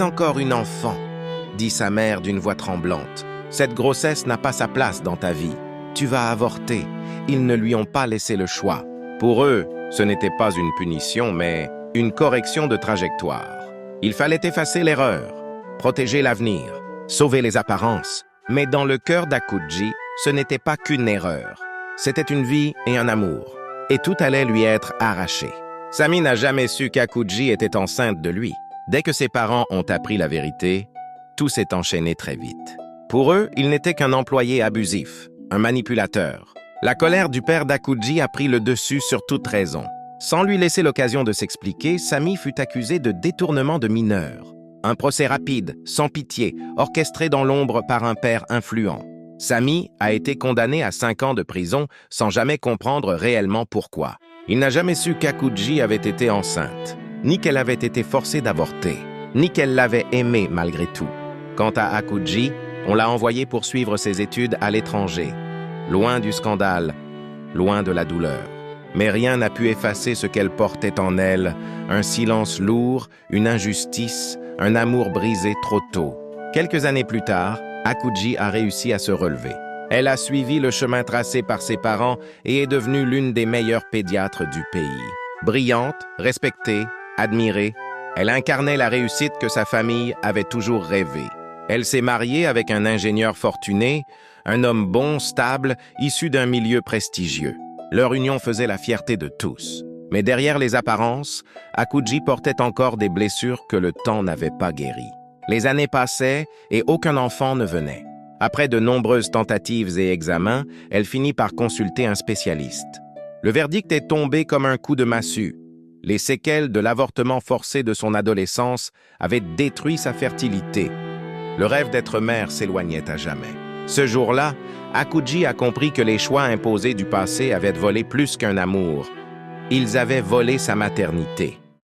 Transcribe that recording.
Encore une enfant, dit sa mère d'une voix tremblante. Cette grossesse n'a pas sa place dans ta vie. Tu vas avorter. Ils ne lui ont pas laissé le choix. Pour eux, ce n'était pas une punition, mais une correction de trajectoire. Il fallait effacer l'erreur, protéger l'avenir, sauver les apparences. Mais dans le cœur d'Akuji, ce n'était pas qu'une erreur. C'était une vie et un amour. Et tout allait lui être arraché. Sami n'a jamais su qu'Akuji était enceinte de lui. Dès que ses parents ont appris la vérité, tout s'est enchaîné très vite. Pour eux, il n'était qu'un employé abusif, un manipulateur. La colère du père d'Akuji a pris le dessus sur toute raison. Sans lui laisser l'occasion de s'expliquer, Sami fut accusé de détournement de mineurs. Un procès rapide, sans pitié, orchestré dans l'ombre par un père influent. Sami a été condamné à 5 ans de prison sans jamais comprendre réellement pourquoi. Il n'a jamais su qu'Akuji avait été enceinte, ni qu'elle avait été forcée d'avorter, ni qu'elle l'avait aimé malgré tout. Quant à Akuji, on l'a envoyé poursuivre ses études à l'étranger, loin du scandale, loin de la douleur. Mais rien n'a pu effacer ce qu'elle portait en elle, un silence lourd, une injustice, un amour brisé trop tôt. Quelques années plus tard, Akuji a réussi à se relever. Elle a suivi le chemin tracé par ses parents et est devenue l'une des meilleures pédiatres du pays. Brillante, respectée, admirée, elle incarnait la réussite que sa famille avait toujours rêvée. Elle s'est mariée avec un ingénieur fortuné, un homme bon, stable, issu d'un milieu prestigieux. Leur union faisait la fierté de tous. Mais derrière les apparences, Akuji portait encore des blessures que le temps n'avait pas guéries. Les années passaient et aucun enfant ne venait. Après de nombreuses tentatives et examens, elle finit par consulter un spécialiste. Le verdict est tombé comme un coup de massue. Les séquelles de l'avortement forcé de son adolescence avaient détruit sa fertilité. Le rêve d'être mère s'éloignait à jamais. Ce jour-là, Akuji a compris que les choix imposés du passé avaient volé plus qu'un amour. Ils avaient volé sa maternité.